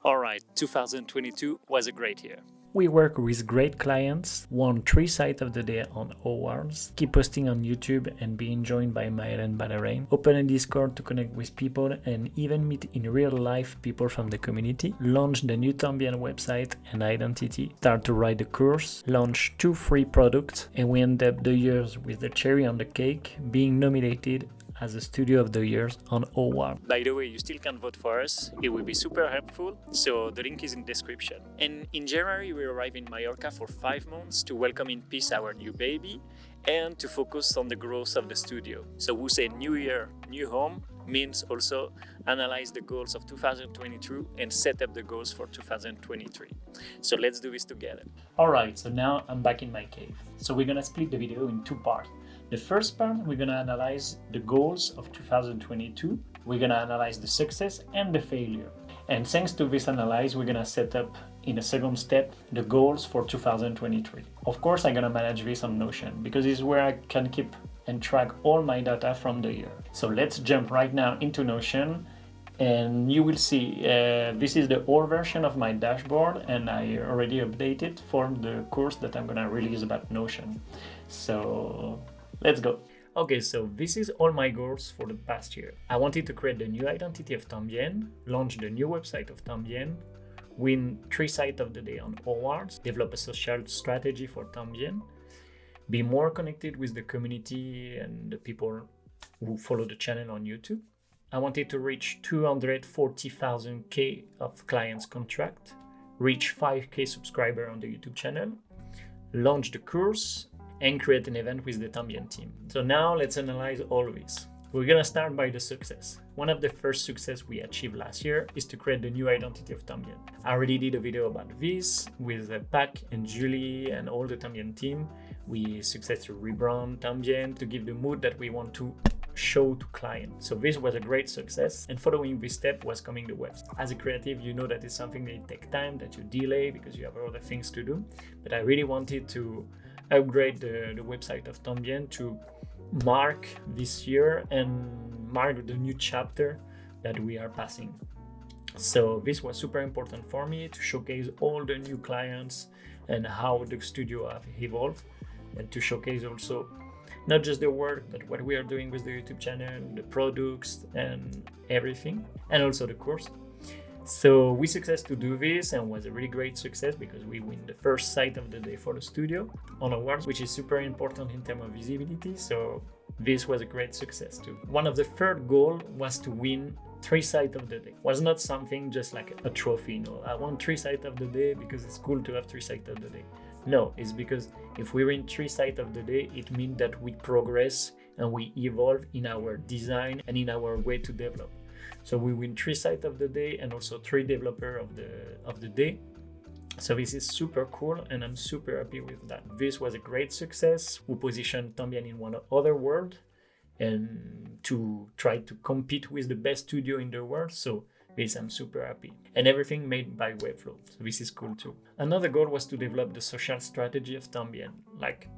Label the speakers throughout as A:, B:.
A: All right, 2022 was a great year.
B: We work with great clients, won 3 Site of the Day on awards, keep posting on YouTube and being joined by Maël and Balerain, open a Discord to connect with people and even meet in real life people from the community, launch the new Tambien website and identity, start to write the course, launch 2 free products, and we end up the years with the cherry on the cake, being nominated as a Studio of the Year on award.
A: By the way, you still can vote for us. It will be super helpful. So the link is in description. And in January, we arrive in Mallorca for 5 months to welcome in peace our new baby and to focus on the growth of the studio. So we say new year, new home means also analyze the goals of 2022 and set up the goals for 2023. So let's do this together.
B: Alright, so now I'm back in my cave. So we're gonna split the video in 2 parts. The first part, we're gonna analyze the goals of 2022. We're gonna analyze the success and the failure. And thanks to this analysis, we're gonna set up in a second step the goals for 2023. Of course, I'm gonna manage this on Notion because it's where I can keep and track all my data from the year. So let's jump right now into Notion and you will see this is the old version of my dashboard and I already updated for the course that I'm gonna release about Notion. So let's go. Okay, so this is all my goals for the past year. I wanted to create the new identity of Tambien, launch the new website of Tambien, win 3 Site of the Day on awards, develop a social strategy for Tambien, be more connected with the community and the people who follow the channel on YouTube. I wanted to reach 240,000K of clients contract, reach 5K subscriber on the YouTube channel, launch the course, and create an event with the Tambien team. So now let's analyze all of this. We're gonna start by the success. One of the first success we achieved last year is to create the new identity of Tambien. I already did a video about this with Pac and Julie and all the Tambien team. We successfully rebrand Tambien to give the mood that we want to show to clients. So this was a great success, and following this step was coming the website. As a creative, you know that it's something that takes time, that you delay because you have other things to do. But I really wanted to upgrade the website of Tambien to mark this year and mark the new chapter that we are passing. So this was super important for me to showcase all the new clients and how the studio have evolved, and to showcase also not just the work, but what we are doing with the YouTube channel, the products and everything, and also the course. So we success to do this and was a really great success because we win the first Site of the Day for the studio on awards, which is super important in terms of visibility. So this was a great success too. One of the third goal was to win 3 Site of the Day. Was not something just like a trophy, no. I won 3 Site of the Day because it's cool to have 3 Site of the Day. No, it's because if we win 3 Site of the Day, it means that we progress and we evolve in our design and in our way to develop. So we win 3 Site of the Day and also 3 Developer of the Day. So this is super cool and I'm super happy with that. This was a great success. We positioned Tambien in one other world and to try to compete with the best studio in the world. So this I'm super happy. And everything made by Webflow. So this is cool too. Another goal was to develop the social strategy of Tambien. Like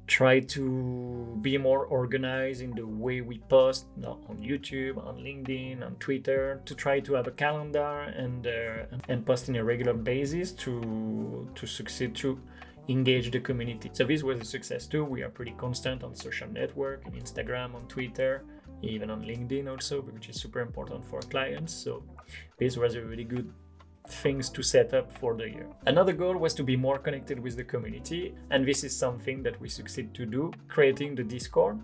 B: try to be more organized in the way we post on YouTube, on LinkedIn, on Twitter, to try to have a calendar and post in a regular basis to succeed to engage the community. So this was a success too. We are pretty constant on social network, on Instagram, on Twitter, even on LinkedIn also, which is super important for clients. So this was a really good things to set up for the year. Another goal was to be more connected with the community, and this is something that we succeed to do, creating the Discord.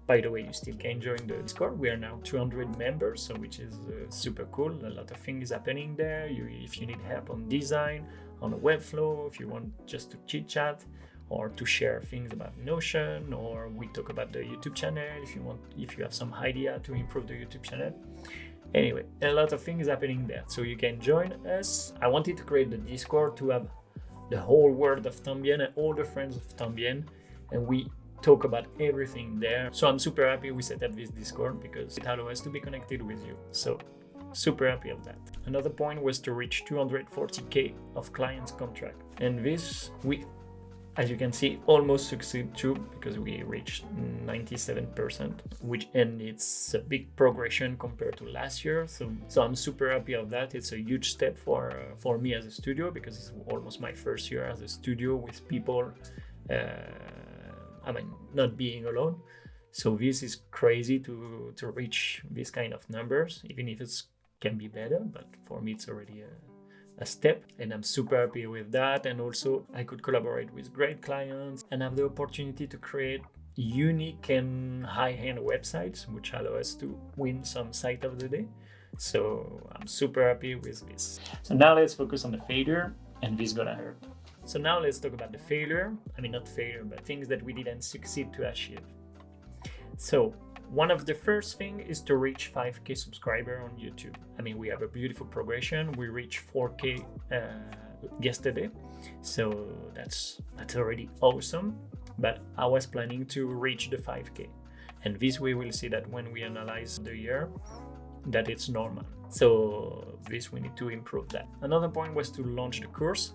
B: By the way, you still can join the Discord. We are now 200 members, so which is super cool. A lot of things happening there. If you need help on design, on the Webflow, if you want just to chit chat or to share things about Notion, or we talk about the YouTube channel if you have some idea to improve the YouTube channel. Anyway, a lot of things happening there, so you can join us. I wanted to create the Discord to have the whole world of Tambien and all the friends of Tambien, and we talk about everything there. So I'm super happy we set up this Discord because it allows us to be connected with you. So super happy of that. Another point was to reach 240K of clients contract, and this as you can see, almost succeed too, because we reached 97%, and it's a big progression compared to last year. So I'm super happy of that. It's a huge step for me as a studio, because it's almost my first year as a studio with people. Not being alone. So this is crazy to reach this kind of numbers, even if it can be better. But for me, it's already a step, and I'm super happy with that. And also I could collaborate with great clients and have the opportunity to create unique and high-end websites, which allow us to win some site of the day. So I'm super happy with this. So now let's focus on the failure, and this is gonna hurt. So now let's talk about the failure. Not failure, but things that we didn't succeed to achieve. So one of the first thing is to reach 5K subscriber on YouTube. We have a beautiful progression. We reached 4K yesterday, so that's already awesome. But I was planning to reach the 5K, and this way we'll see that when we analyze the year, that it's normal. So this we need to improve that. Another point was to launch the course.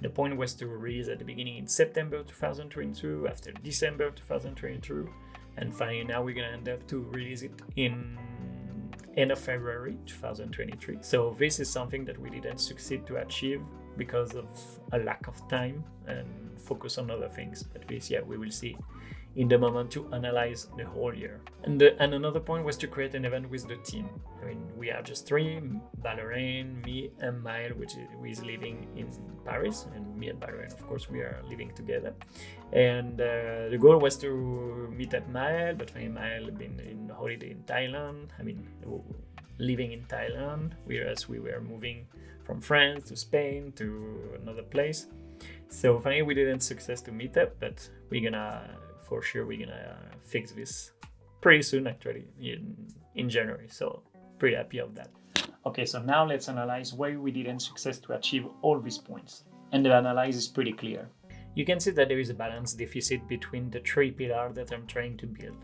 B: The point was to release at the beginning in September 2022, after December 2022. And finally, now we're gonna end up to release it in end of February 2023. So this is something that we didn't succeed to achieve because of a lack of time and focus on other things. But this, we will see in the moment to analyze the whole year. And another point was to create an event with the team. We are just three: Valorant, me, and Maël, who is living in Paris, and me and Valorant, of course, we are living together. And the goal was to meet up Maël, but Maël been in holiday in Thailand. Living in Thailand, whereas we were moving from France to Spain to another place. So finally, we didn't success to meet up, but we're gonna fix this pretty soon, actually, in January. So pretty happy of that. Okay, so now let's analyze why we didn't success to achieve all these points. And the analysis is pretty clear. You can see that there is a balance deficit between the three pillars that I'm trying to build.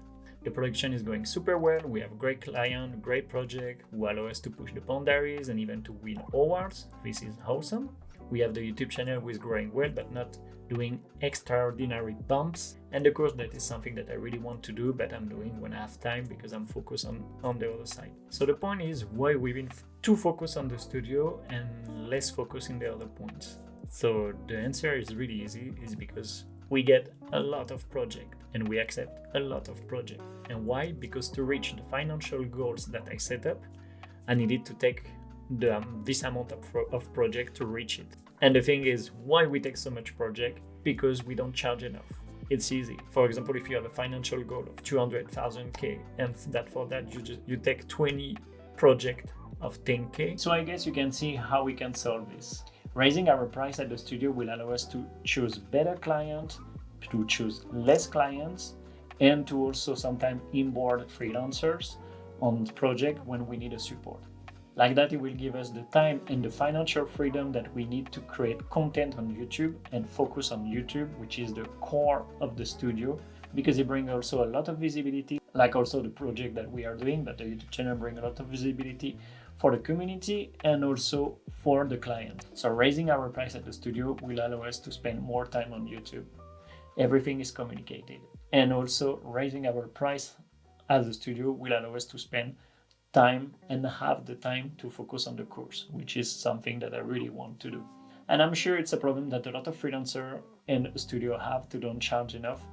B: The production is going super well. We have a great client, great project who allow us to push the boundaries and even to win awards. This is awesome. We have the YouTube channel who is growing well, but not doing extraordinary bumps. And of course, that is something that I really want to do, but I'm doing when I have time because I'm focused on the other side. So the point is why we've been too focused on the studio and less focused in the other points. So the answer is really easy, is because we get a lot of projects and we accept a lot of projects. And why? Because to reach the financial goals that I set up, I needed to take this amount of project to reach it. And the thing is, why we take so much project? Because we don't charge enough. It's easy. For example, if you have a financial goal of 200,000 K, and for that you take 20 project of 10K. So I guess you can see how we can solve this. Raising our price at the studio will allow us to choose better clients, to choose less clients, and to also sometimes onboard freelancers on the project when we need a support. Like that, it will give us the time and the financial freedom that we need to create content on YouTube and focus on YouTube, which is the core of the studio, because it brings also a lot of visibility, like also the project that we are doing, but the YouTube channel brings a lot of visibility for the community and also for the client. So raising our price at the studio will allow us to spend more time on YouTube. Everything is communicated. And also raising our price as a studio will allow us to spend time and have the time to focus on the course, which is something that I really want to do. And I'm sure it's a problem that a lot of freelancers and a studio have to don't charge enough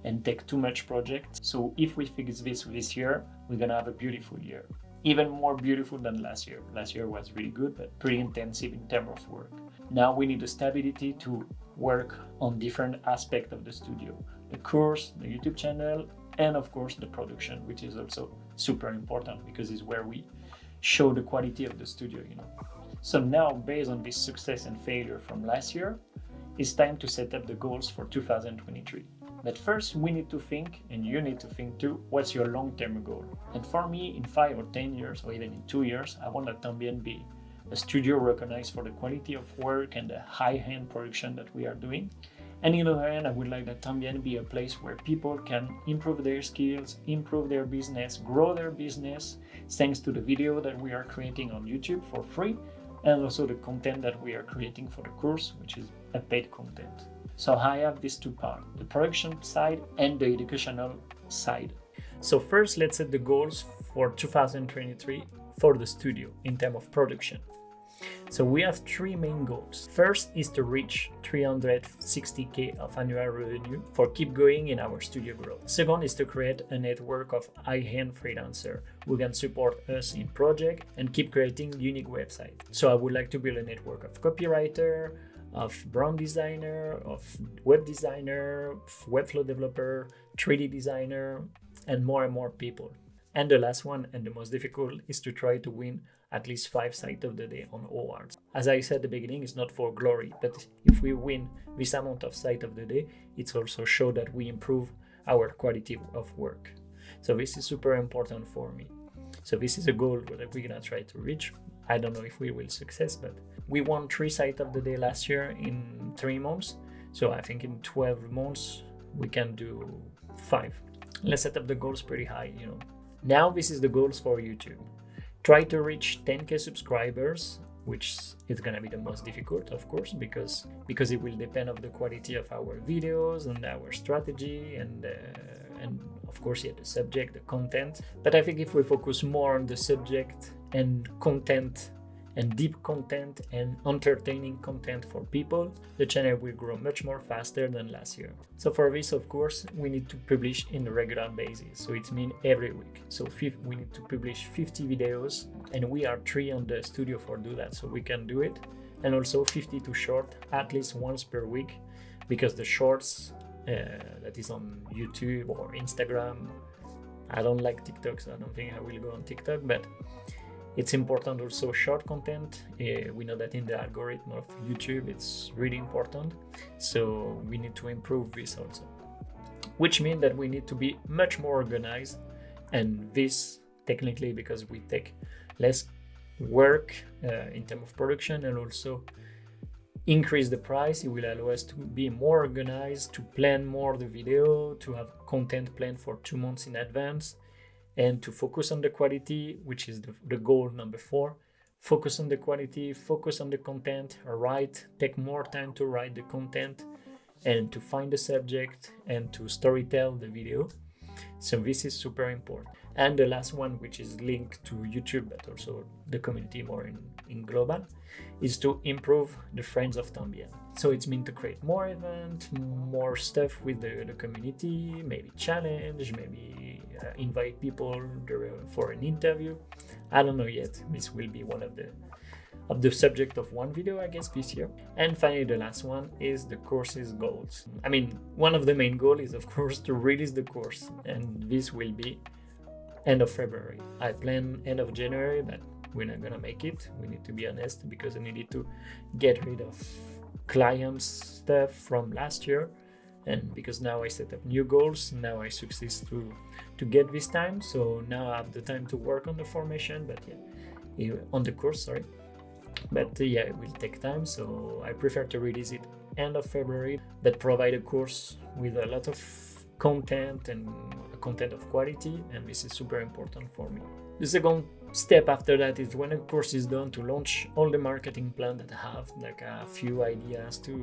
B: and take too much projects. So if we fix this year, we're gonna have a beautiful year. Even more beautiful than last year. Last year was really good, but pretty intensive in terms of work. Now we need the stability to work on different aspects of the studio. The course, the YouTube channel, and of course the production, which is also super important because it's where we show the quality of the studio, So now, based on this success and failure from last year, it's time to set up the goals for 2023. But first, we need to think, and you need to think too, what's your long-term goal? And for me, in 5 or 10 years, or even in 2 years, I want that Tambien be a studio recognized for the quality of work and the high-end production that we are doing. And on the other hand, I would like that Tambien be a place where people can improve their skills, improve their business, grow their business, thanks to the video that we are creating on YouTube for free, and also the content that we are creating for the course, which is a paid content. So I have these two parts, the production side and the educational side. So first, let's set the goals for 2023 for the studio in terms of production. So we have three main goals. First is to reach 360k of annual revenue for keep going in our studio growth. Second is to create a network of high-end freelancers who can support us in project and keep creating unique websites. So I would like to build a network of copywriter, of brand designer, of web designer, of webflow developer, 3D designer, and more people. And the last one, and the most difficult, is to try to win at least 5 sites of the day on awards. As I said at the beginning, it's not for glory, but if we win this amount of sites of the day, it's also show that we improve our quality of work. So this is super important for me. So this is a goal that we're gonna try to reach. I don't know if we will success, but we won 3 sites of the day last year in 3 months. So I think in 12 months, we can do 5. Let's set up the goals pretty high, you know. Now this is the goals for YouTube. Try to reach 10k subscribers, which is gonna be the most difficult, of course, because it will depend on the quality of our videos and our strategy and of course, yeah, the subject, the content. But I think if we focus more on the subject and content and deep content and entertaining content for people, the channel will grow much more faster than last year. So for this, of course, we need to publish in a regular basis. So it means every week. So we need to publish 50 videos, and we are 3 on the studio for do that, so we can do it. And also 52 short at least once per week, because the shorts that is on YouTube or Instagram, I don't like TikTok, so I don't think I will go on TikTok, but it's important also short content. We know that in the algorithm of YouTube, it's really important. So we need to improve this also, which means that we need to be much more organized. And this technically because we take less work in terms of production and also increase the price. It will allow us to be more organized, to plan more the video, to have content planned for 2 months in advance, and to focus on the quality, which is the goal number 4. Focus on the quality, focus on the content, take more time to write the content and to find the subject and to storytell the video. So this is super important. And the last one, which is linked to YouTube, but also the community more in global, is to improve the friends of Tambien. So it's meant to create more events, more stuff with the community, maybe challenge, maybe invite people for an interview. I don't know yet. This will be one of the subject of one video, I guess, this year. And finally, the last one is the course's goals. I mean, one of the main goals is, of course, to release the course, and this will be end of February. I plan end of January, but we're not gonna make it. We need to be honest, because I needed to get rid of clients stuff from last year, and because now I set up new goals, now I succeed to get this time. So now I have the time to work on the formation, but yeah, on the course, sorry. But yeah, it will take time, so I prefer to release it end of February, but provide a course with a lot of content and content of quality, and this is super important for me. The second step after that is, when a course is done, to launch all the marketing plan that I have, like a few ideas to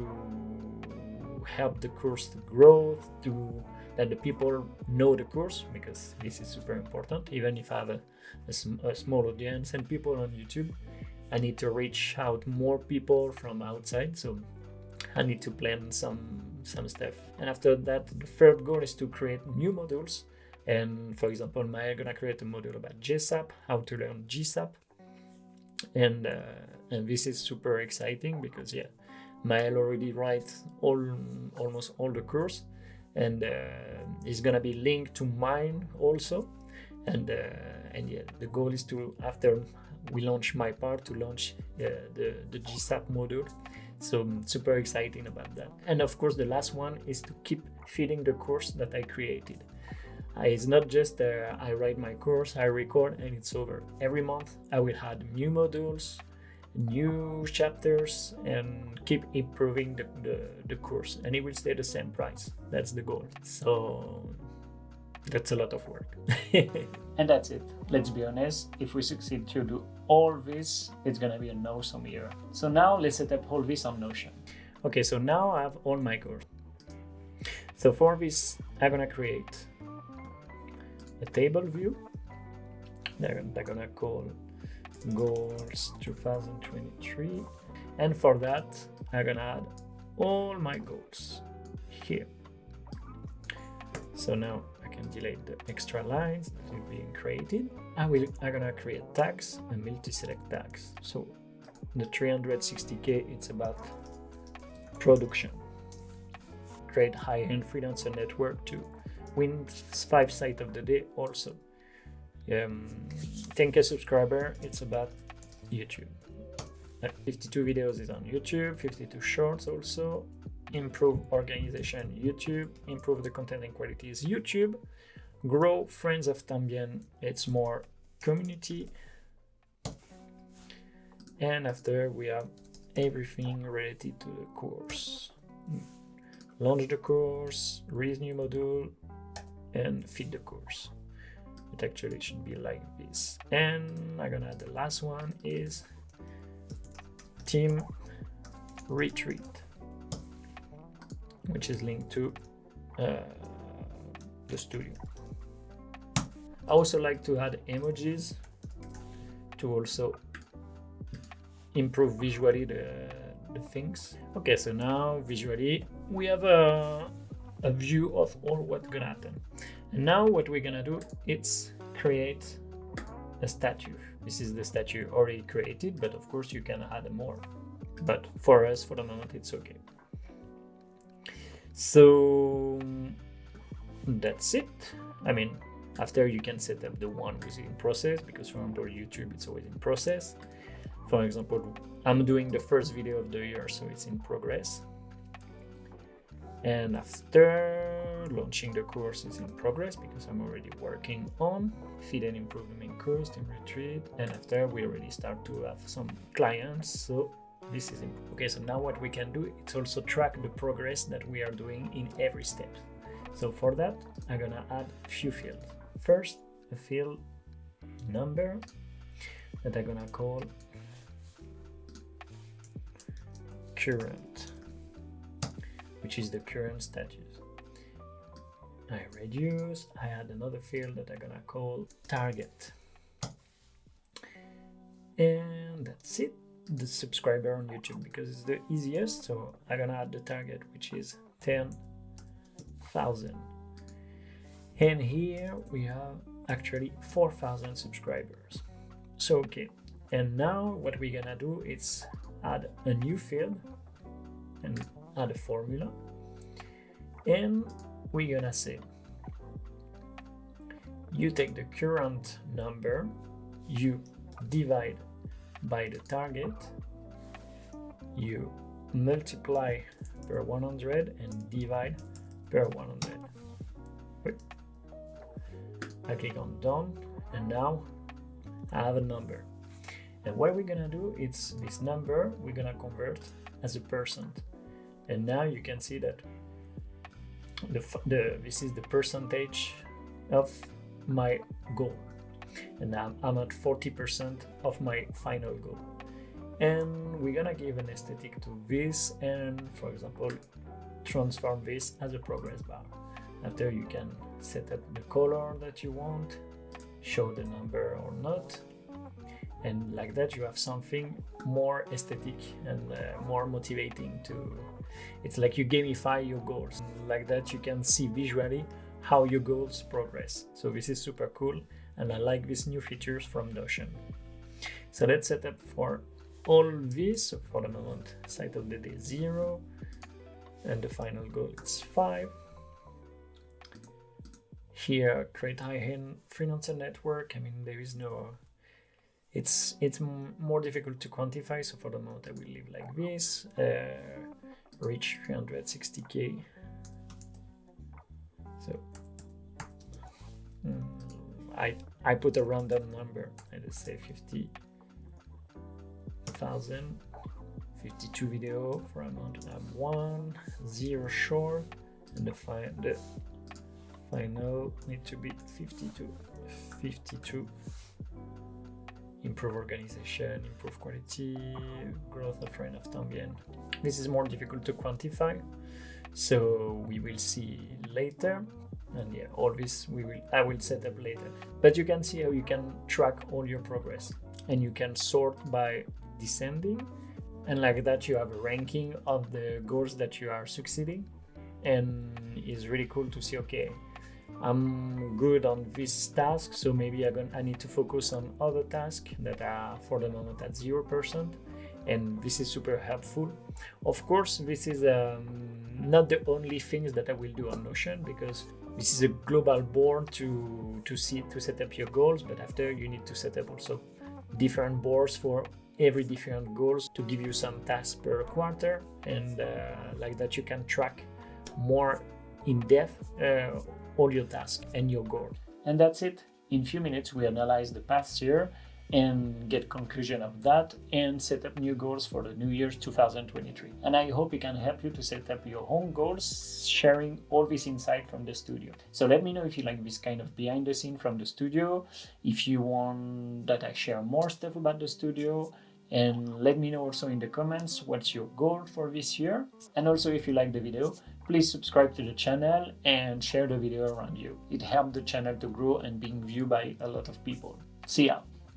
B: help the course to grow, to that the people know the course, because this is super important. Even if I have a small audience and people on YouTube, I need to reach out more people from outside, so I need to plan some stuff. And after that, the third goal is to create new modules. And for example, Maya gonna create a module about GSAP, how to learn GSAP, and this is super exciting because Maya already writes almost all the course, and it's gonna be linked to mine also, and the goal is to, after we launch my part, to launch the GSAP module. So I'm super exciting about that. And of course, the last one is to keep feeding the course that I created. It's not just I write my course, I record, and it's over. Every month I will add new modules, new chapters, and keep improving the course, and it will stay the same price. That's the goal. So that's a lot of work. And that's it. Let's be honest, if we succeed to do all this, it's gonna be an awesome year. So now let's set up all this on Notion. Okay, so now I have all my goals. So for this, I'm gonna create a table view that I'm gonna call goals 2023. And for that, I'm gonna add all my goals here. So now I can delete the extra lines that will be created. I'm gonna create tags and multi-select tags. So the 360K, it's about production. Create high-end freelancer network to win 5 sites of the day also. 10K subscriber, it's about YouTube. 52 videos is on YouTube, 52 shorts also. Improve organization YouTube, improve the content and quality is YouTube. Grow Friends of Tambien, it's more community. And after we have everything related to the course. Launch the course, release new module, and feed the course. It actually should be like this. And I'm gonna add the last one is team retreat, which is linked to the studio. I also like to add emojis to also improve visually the things. Okay, so now visually we have a view of all what's gonna happen. And now what we're gonna do is create a statue. This is the statue already created, but of course you can add more. But for us, for the moment, it's okay. So that's it. I mean, after you can set up the one which is in process, because for example, YouTube, it's always in process. For example, I'm doing the first video of the year, so it's in progress. And after launching the course is in progress because I'm already working on feed and improve the main course, team retreat. And after we already start to have some clients. So this is important. Okay, so now what we can do is also track the progress that we are doing in every step. So for that, I'm gonna add a few fields. First, a field number that I'm gonna call current, which is the current status. I reduce, I add another field that I'm gonna call target. And that's it. The subscriber on YouTube, because it's the easiest. So I'm gonna add the target, which is 10,000. And here we have actually 4,000 subscribers. So okay, and now what we're gonna do is add a new field and add a formula, and we're gonna say you take the current number, you divide by the target, you multiply per 100 and divide per 100. Wait. I click on done, and now I have a number. And what we're gonna do is this number we're gonna convert as a percent. And now you can see that this is the percentage of my goal. And now I'm at 40% of my final goal. And we're gonna give an aesthetic to this, and for example, transform this as a progress bar. After you can set up the color that you want, show the number or not, and like that you have something more aesthetic and more motivating to. It's like you gamify your goals. Like that you can see visually how your goals progress. So this is super cool, and I like these new features from Notion. So let's set up for all this. So for the moment, site of the day 0, and the final goal is 5. Here, create high-end freelancer network. I mean, there is no. It's more difficult to quantify. So for the moment, I will leave like this. Reach 360K. So I put a random number. I just say 50,000. 52 video for amount of 1, 0 short, and the final need to be 52. 52. Improve organization, improve quality, growth of rate of ambient. This is more difficult to quantify, so we will see later. And yeah, all this I will set up later. But you can see how you can track all your progress, and you can sort by descending, and like that you have a ranking of the goals that you are succeeding. And it's really cool to see, okay, I'm good on this task, so maybe I need to focus on other tasks that are for the moment at 0%, and this is super helpful. Of course, this is not the only things that I will do on Notion, because this is a global board to set up your goals, but after you need to set up also different boards for every different goals to give you some tasks per quarter, and like that you can track more in depth all your tasks and your goal. And that's it. In a few minutes we analyze the past year and get conclusion of that and set up new goals for the new year 2023. And I hope it can help you to set up your own goals, sharing all this insight from the studio. So let me know if you like this kind of behind the scene from the studio, if you want that I share more stuff about the studio, and let me know also in the comments what's your goal for this year. And also, if you like the video, please subscribe to the channel and share the video around you. It helps the channel to grow and being viewed by a lot of people. See ya!